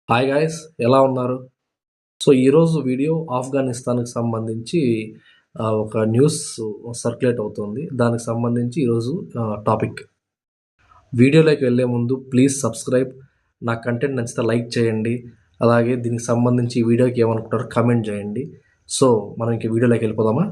Hi guys, ఎలా ఉన్నారు? So, ఈరోజు వీడియో ఆఫ్ఘనిస్తాన్‌కి సంబంధించి ఒక న్యూస్ సర్క్యులేట్ అవుతుంది. దానికి సంబంధించి ఈరోజు టాపిక్. వీడియోలోకి వెళ్ళే ముందు ప్లీజ్ సబ్స్క్రైబ్. నా కంటెంట్ నచ్చితే లైక్ చేయండి. అలాగే దీనికి సంబంధించి ఈ వీడియోకి ఏమనుకుంటారో కామెంట్ చేయండి. సో, మనం ఇంక వీడియోలోకి వెళ్ళిపోదామా?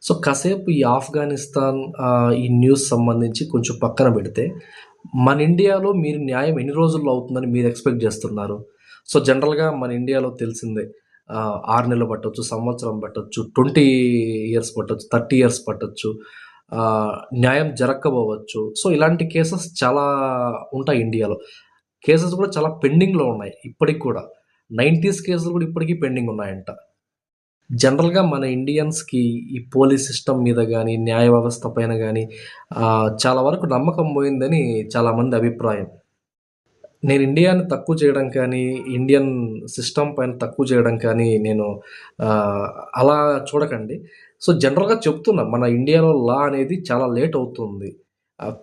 సో, కాసేపు ఈ ఆఫ్ఘనిస్తాన్ ఈ న్యూస్ సంబంధించి కొంచెం పక్కన పెడితే, మన ఇండియాలో మీరు న్యాయం ఎన్ని రోజుల్లో అవుతుందని మీరు ఎక్స్‌పెక్ట్ జేస్తున్నారు? సో, జనరల్‌గా మన ఇండియాలో తెలిసిందే. 6 నెలలు పట్టొచ్చు, సంవత్సరం పట్టొచ్చు, 20 ఇయర్స్ పట్టొచ్చు, 30 ఇయర్స్ పట్టొచ్చు. న్యాయం జరక్కపోవచ్చు. సో, ఇలాంటి కేసెస్ చాలా ఉంటాయి ఇండియాలో. కేసెస్ కూడా చాలా పెండింగ్‌లో ఉన్నాయి ఇప్పటికి కూడా. 90స్ కేసులు కూడా ఇప్పటికి పెండింగ్ ఉన్నాయంట. జనరల్‌గా మన ఇండియన్స్‌కి ఈ పోలీస్ సిస్టమ్ మీద గాని, న్యాయ వ్యవస్థ పైన గాని చాలా వరకు నమ్మకం పోయిందని చాలామంది అభిప్రాయం. నేను ఇండియాని తక్కువ చేయడం కానీ, ఇండియన్ సిస్టమ్ పైన తక్కువ చేయడం కానీ నేను ఆహ్, అలా చూడకండి. సో, జనరల్‌గా చెప్తున్నా మన ఇండియాలో లా అనేది చాలా లేట్ అవుతుంది.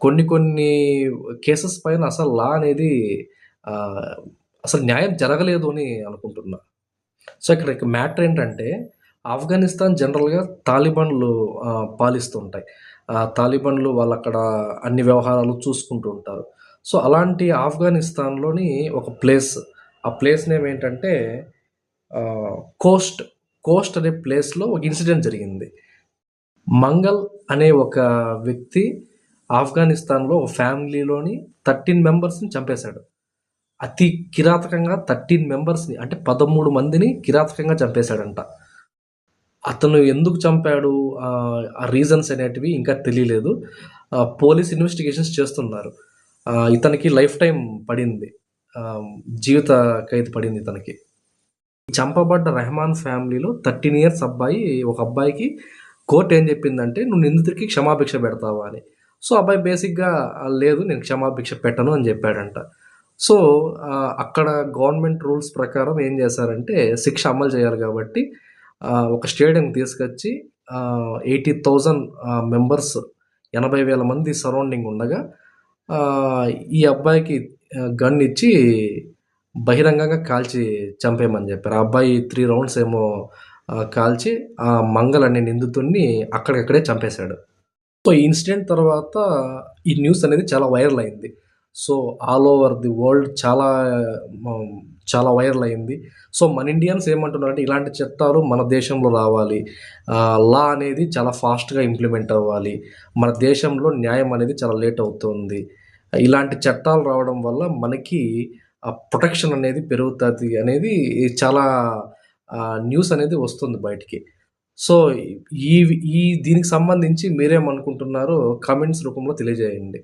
కొన్ని కొన్ని కేసెస్ పైన అసలు లా అనేది ఆహ్, అసలు న్యాయం జరగలేదు అని అనుకుంటున్నా. సో, ఇక్కడ మ్యాటర్ ఏంటంటే, ఆఫ్ఘనిస్తాన్ జనరల్‌గా తాలిబాన్‌లు పాలిస్తుంటాయి. తాలిబాన్‌లు వాళ్ళక్కడ అన్ని వ్యవహారాలు చూసుకుంటూ ఉంటారు. సో, అలాంటి ఆఫ్ఘనిస్తాన్‌లోని ఒక ప్లేస్, ఆ ప్లేస్ నేమ్ ఏంటంటే ఆహ్, కోస్ట్. కోస్ట్ అనే ప్లేస్‌లో ఒక ఇన్సిడెంట్ జరిగింది. మంగల్ అనే ఒక వ్యక్తి ఆఫ్ఘనిస్తాన్‌లో ఒక ఫ్యామిలీలోని 13 మెంబర్స్‌ని చంపేశాడు. అతి కిరాతకంగా 13 మెంబర్స్‌ని అంటే 13 మందిని కిరాతకంగా చంపేశాడంట. అతను ఎందుకు చంపాడు? ఆ రీజన్స్ అనేటివి ఇంకా తెలియలేదు. పోలీస్ ఇన్వెస్టిగేషన్స్ చేస్తున్నారు. ఇతనికి లైఫ్ టైమ్ పడింది. ఆహ్, జీవిత ఖైదు పడింది ఇతనికి. చంపబడ్డ రెహమాన్ ఫ్యామిలీలో 13 ఇయర్స్ అబ్బాయి, ఒక అబ్బాయికి కోర్ట్ ఏం చెప్పిందంటే, "నువ్వు నిందితుడికి క్షమాభిక్ష పెడతావా" అని. సో, అబ్బాయి బేసిక్‌గా లేదు నేను క్షమాభిక్ష పెట్టను అని చెప్పాడంట. సో, అక్కడ గవర్నమెంట్ రూల్స్ ప్రకారం ఏం చేశారంటే, శిక్ష అమలు చేయాలి కాబట్టి ఒక స్టేడియంకి తీసుకొచ్చి 80,000 మెంబర్స్ 80,000 మంది సరౌండింగ్ ఉండగా ఆహ్, ఈ అబ్బాయికి గన్ ఇచ్చి బహిరంగంగా కాల్చి చంపేయమని చెప్పారు. ఆ అబ్బాయి 3 రౌండ్స్ ఏమో కాల్చి ఆ మంగల్ అనే నిందితుడిని అక్కడికక్కడే చంపేశాడు. సో, ఈ ఇన్సిడెంట్ తర్వాత ఈ న్యూస్ అనేది చాలా వైరల్ అయింది. So, all over the world హ్మ్, చాలా వైరల్ అయింది. సో, మన ఇండియన్స్ ఏమంటున్నారంటే ఇలాంటి చట్టాలు మన దేశంలో రావాలి. లా అనేది చాలా ఫాస్ట్‌గా ఇంప్లిమెంట్ అవ్వాలి. మన దేశంలో న్యాయం అనేది చాలా లేట్ అవుతుంది. ఇలాంటి చట్టాలు రావడం వల్ల మనకి ప్రొటెక్షన్ అనేది పెరుగుతది అనేది చాలా న్యూస్ అనేది వస్తుంది బయటికి. సో, ఈ ఈ దీనికి సంబంధించి మీరేమనుకుంటున్నారో కామెంట్స్ రూపంలో తెలియజేయండి.